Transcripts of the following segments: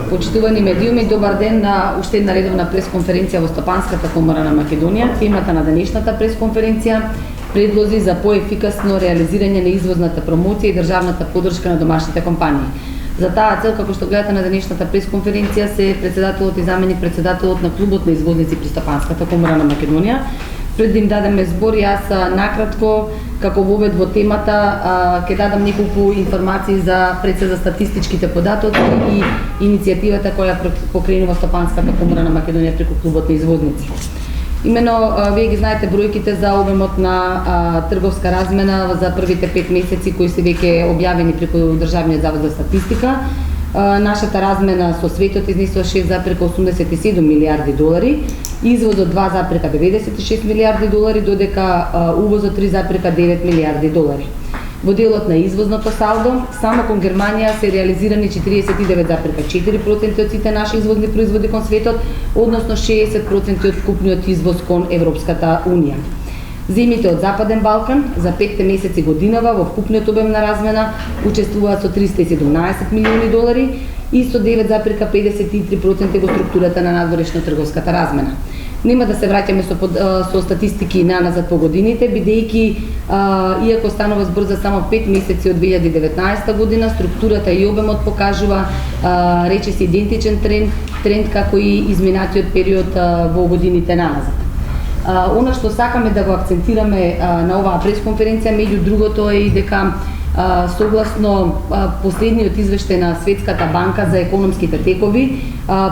Почитувани медиуми, добар ден на уште една редовна пресконференција во Стопанската комора на Македонија. Темата на денешната пресконференција предлози за поефикасно реализирање на извозната промоција и државната поддршка на домашните компании. За таа цел, како што гледате на денешната пресконференција, се председателот и заменик председателот на клубот на извозници при Стопанската комора на Македонија. Пред да им дадеме збор, јас накратко, како вовед во темата, ќе дадам неколку информации пред се за статистичките податоци и иницијативата која покренува Стопанската комора на Македонија преку клубот на извозници. Имено, вие ги знаете бројките за обемот на трговска размена за првите 5 месеци кои се веќе објавени преку Државниот завод за статистика. Нашата размена со светот изнесува 6,87 милиарди долари, извозот 2,96 милиарди долари, додека увозот 3,9 милиарди долари. Во делот на извозното салдо, само кон Германија се реализирани 49,4% од сите наши извозни производи кон светот, односно 60% од вкупниот извоз кон Европската Унија. Земјите од Западен Балкан за 5 месеци годинава во вкупниот обем на размена учествуваат со 317 милиони долари и со 9,53% го структурата на надворешно-трговската размена. Нема да се враќаме со статистики наназад по годините, бидејќи иако станува збор за само 5 месеци од 2019 година, структурата и обемот покажува речиси идентичен тренд како и изминатиот период во годините наназад. Она што сакаме да го акцентираме на оваа пресконференција, меѓу другото е и дека согласно последниот извештај на Светската банка за економските текови,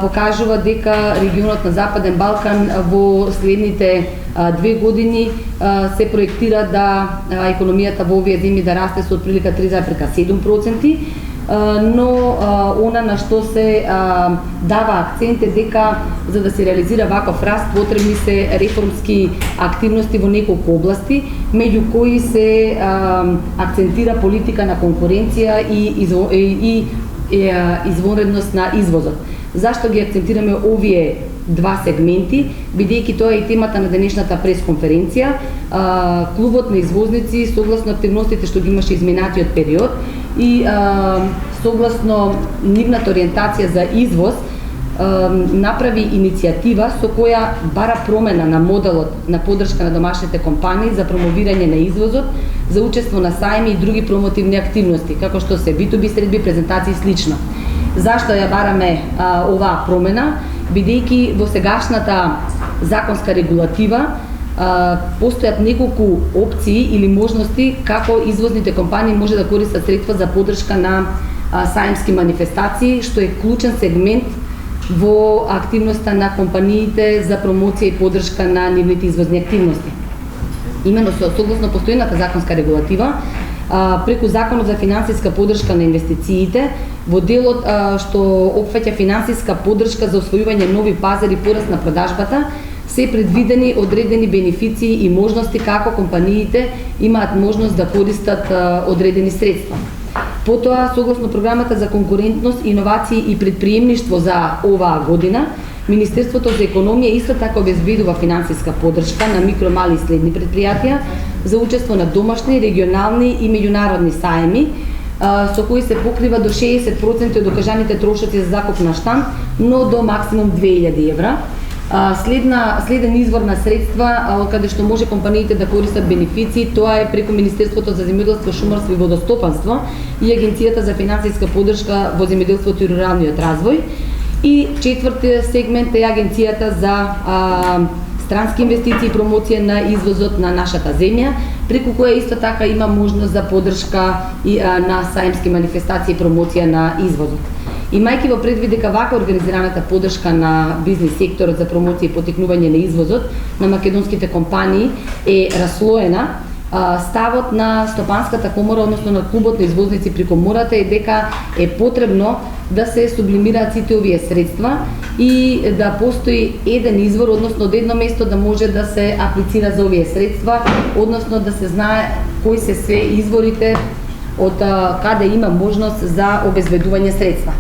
покажува дека регионот на Западен Балкан во следните 2 години се проектира да економијата во овие земји да расте со отприлика 3,7%, но она на што се дава акцент е дека за да се реализира ваков раст потребни се реформски активности во неколку области, меѓу кои се акцентира политика на конкуренција и извонредност на извозот. Зашто ги акцентираме овие два сегменти, бидејќи тоа е и темата на денешната пресконференција. Клубот на извозници, согласно активностите што ги имаше изминатиот период и согласно нивната ориентација за извоз, направи иницијатива со која бара промена на моделот на поддршка на домашните компании за промовирање на извозот, за учество на сајми и други промотивни активности, како што се B2B средби, презентации и слично. Зашто ја бараме оваа промена? Бидејќи во сегашната законска регулатива постојат неколку опции или можности како извозните компании може да користат средства за поддршка на сајмски манифестации, што е клучен сегмент во активноста на компаниите за промоција и поддршка на нивните извозни активности. Имено согласно постојната законска регулатива, преку Законот за финансиска поддршка на инвестициите, во делот што опфаќа финансиска поддршка за освојување нови пазари и пораст на продажбата, се предвидени одредени бенефиции и можности како компаниите имаат можност да користат одредени средства. Потоа, согласно програмата за конкурентност, иновации и предприемништво за оваа година, Министерството за економија исто така обезбедува финансиска поддршка на микро, мали и средни предпријатија за учество на домашни, регионални и меѓународни саеми, со кои се покрива до 60% од окажаните трошоци за закуп на штанд, но до максимум 2000 евра. Следен извор на средства каде што може компаниите да користат бенефиции, тоа е преку Министерството за земјоделство, шумарство и водостопанство и Агенцијата за финансиска поддршка во земјоделството и руралниот развој. И четвртиот сегмент е Агенцијата за странски инвестиции и промоција на извозот на нашата земја, преку која исто така има можност за поддршка и на сајмски манифестации и промоција на извозот. Имајќи во предвид дека вака организираната поддршка на бизнис секторот за промоција и потикнување на извозот на македонските компании е раслоена, ставот на Стопанската комора, односно на клубот на извозници при комората е дека е потребно да се сублимираат сите овие средства и да постои еден извор, односно од едно место да може да се аплицира за овие средства, односно да се знае кои се све изворите од каде има можност за обезбедување средства.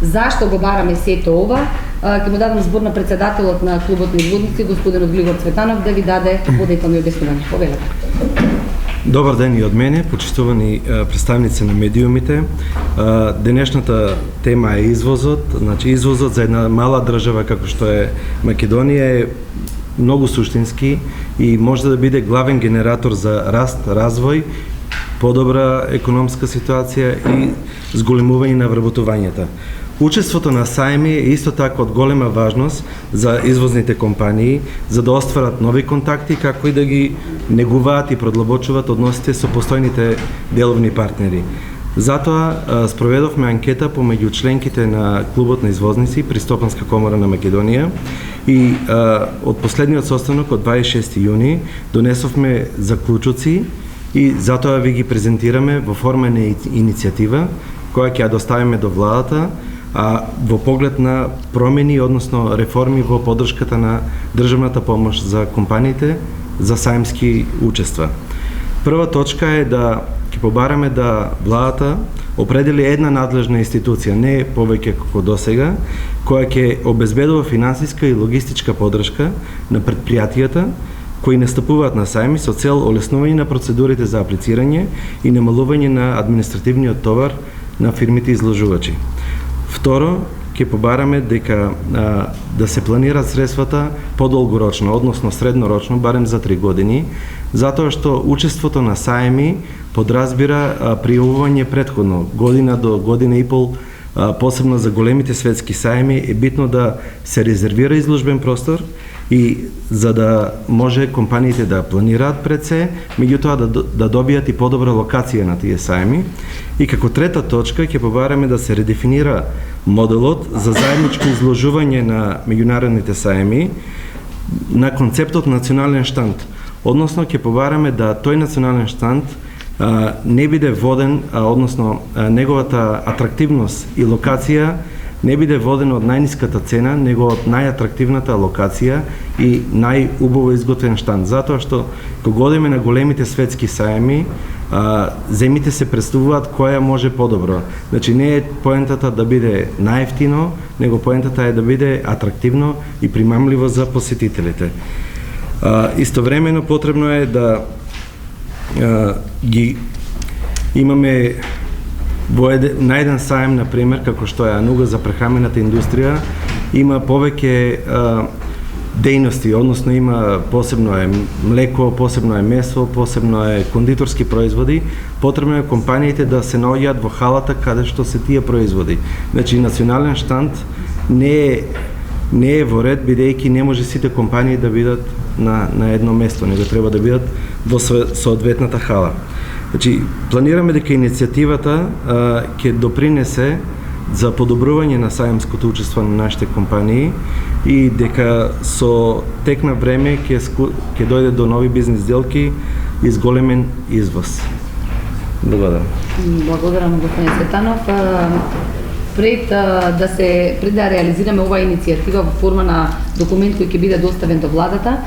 Зашто го бараме сето ова? Ќе му дадам збор на председателот на клубот на извозници, господинот Глигор Цветанов, да ви даде подетални објаснувања. Повелете. Добар ден и од мене, почитувани представници на медиумите. Денешната тема е извозот. Значи, извозот за една мала држава како што е Македонија е многу суштински и може да биде главен генератор за раст, развој, подобра економска ситуација и зголемување на вработувањето. Учеството на сајми е исто така од голема важност за извозните компании, за да остварат нови контакти, како и да ги негуваат и продлабочуваат односите со постојните деловни партнери. Затоа спроведовме анкета помеѓу членките на клубот на извозници при Стопанска комора на Македонија и од последниот состанок од 26 јуни донесовме заклучоци и затоа ви ги презентираме во форма на иницијатива која ќе ја доставиме до владата, а во поглед на промени, односно реформи во поддршката на државната помош за компаниите за сајмски учества. Прва точка е да ќе побараме да владата определи една надлежна институција, не повеќе како досега, која ќе обезбедува финансиска и логистичка поддршка на претпријатијата кои настапуваат на сајми со цел олеснување на процедурите за аплицирање и намалување на административниот товар на фирмите изложувачи. Второ, ќе побараме дека да се планираат средствата подолгорочно, односно среднорочно, барем за 3 години, затоа што учеството на сајми подразбира пријавување претходно, година до година и пол, посебно за големите светски сајми е битно да се резервира изложбен простор и за да може компаниите да планираат пред се, меѓутоа да добијат и подобра локација на тие сајми. И како трета точка ќе побараме да се редефинира моделот за заедничко изложување на меѓународните сајми на концептот национален штанд. Односно ќе побараме да тој национален штанд не биде воден, односно неговата атрактивност и локација не биде воден од најниската цена, него од најатрактивната локација и најубаво изготвен штанд. Затоа што кога одиме на големите светски сајми, земите се представуваат која може подобро. Значи не е поентата да биде најевтино, него поентата е да биде атрактивно и примамливо за посетителите. Истовремено потребно е да ги имаме на еден сајм, например, како што е Ануга за прехрамената индустрија, има повеќе дејности, односно има посебно е млеко, посебно е месо, посебно е кондиторски производи. Потребно е компаниите да се наоѓаат во халата каде што се тие производи. Значи национален штанд не е во ред, бидејќи не може сите компании да бидат на едно место, него треба да бидат во соодветната хала. Значи, планираме дека иницијативата ќе допринесе за подобрување на сајмското учество на нашите компании и дека со тек на време ќе дојде до нови бизнес сделки и зголемен извоз. Благодарам. Благодарам, господин Цветанов. Пред да реализираме оваа иницијатива во форма на документ кој ќе биде доставен до владата,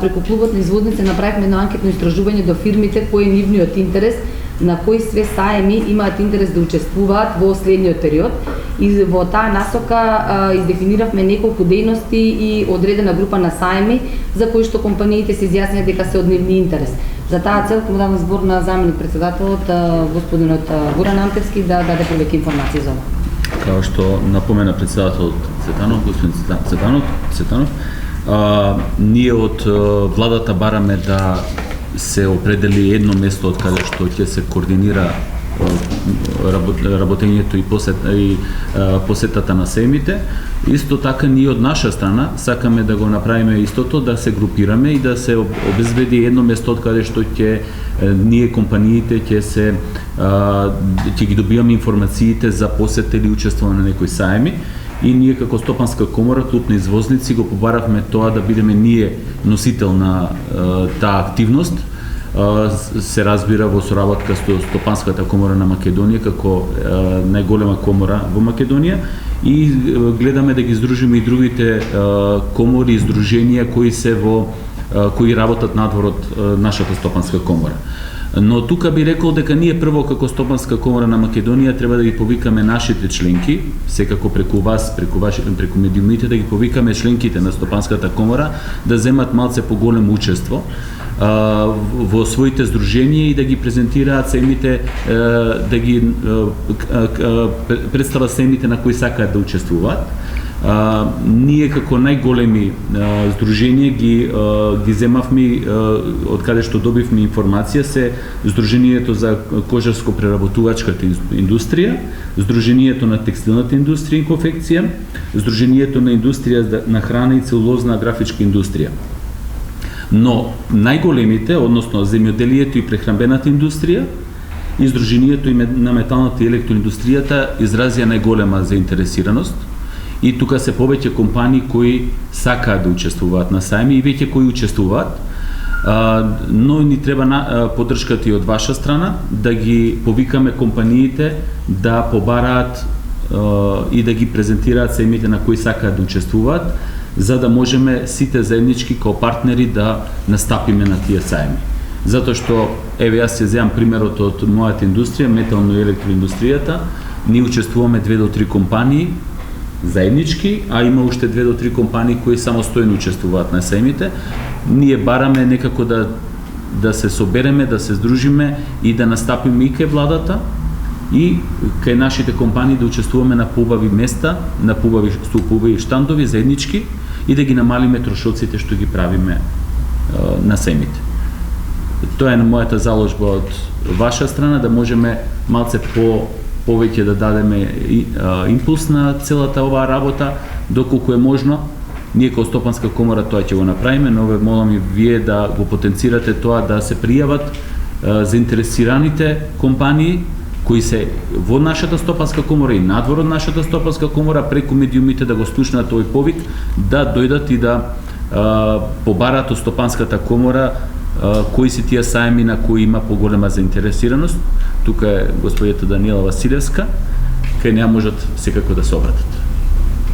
преку клубот на извозници направивме едно анкетно истражување до фирмите кој е нивниот интерес, на кои све саеми имаат интерес да учествуваат во следниот период, и во таа насока издефиниравме неколку дејности и одредена група на саеми за кои што компаниите се изјаснија дека се од нивни интерес. За таа цел ќе му давам збор на заменик председателот господинот Горан Антевски да даде повеќе информации за ова. Као што напомена председателот Цветанов, господин Цветанов, ние од владата бараме да се определи едно место од каде што ќе се координира работењето и посетата на семите. Исто така ние од наша страна сакаме да го направиме истото, да се групираме и да се обезбеди едно место од каде што ние компаниите ќе ги добиваме информациите за посета или учествување на некои саеми. И ние како Стопанска комора, клуб на извозници, го побаравме тоа да бидеме ние носител на таа активност. Се разбира во соработка со Стопанската комора на Македонија како најголема комора во Македонија и гледаме да ги издружиме и другите комори и издруженија кои работат надвор од нашата Стопанска комора. Но тука би рекол дека ние прво како Стопанска комора на Македонија треба да ги повикаме нашите членки, секако преку вас, преку медиумите, да ги повикаме членките на Стопанската комора да земат малце поголемо учество во своите здруженија и да ги презентираат семите, да ги представат семите на кои сакаат да учествуваат. Ние како најголеми здруженија ги земавме од каде што добивме информација се Здруженијето за кожарско-преработувачката индустрија, Здруженијето на текстилната индустрија и конфекција, Здруженијето на индустрија на храна и целулозна графичка индустрија. Но најголемите, односно земјоделието и прехранбената индустрија и Здруженијето на металната и електроиндустријата изразија најголема заинтересираност. И тука се повеќе компании кои сакаат да учествуваат на сајми и веќе кои учествуваат, но ни треба поддршката и од ваша страна да ги повикаме компаниите да побараат и да ги презентираат семите на кои сакаат да учествуваат, за да можеме сите заеднички као партнери да настапиме на тие сајми. Затоа што, еве јас ќе земам примерот од мојата индустрија, метално и електроиндустријата, ние учествуваме 2 до 3 компании заеднички, а има уште 2 до 3 компании кои самостојно учествуваат на сајмите. Ние бараме некако да се собереме, да се здружиме и да настапиме и кај владата и кај нашите компании да учествуваме на поубави места, на поубави штандови заеднички и да ги намалиме трошоците што ги правиме на сајмите. Тоа е мојата заложба од ваша страна, да можеме малце повеќе да дадеме импулс на целата оваа работа, доколку е можно. Ние како Стопанска комора тоа ќе го направиме, но ве молам и вие да го потенцирате тоа, да се пријават заинтересираните компании кои се во нашата Стопанска комора и надвор од нашата Стопанска комора, преку медиумите да го слушнат овој повик, да дојдат и да побарат од Стопанската комора кои се тие сајми на кои има поголема заинтересираност. Тука е господјата Даниела Василевска, кај неа можат секако да се обратат.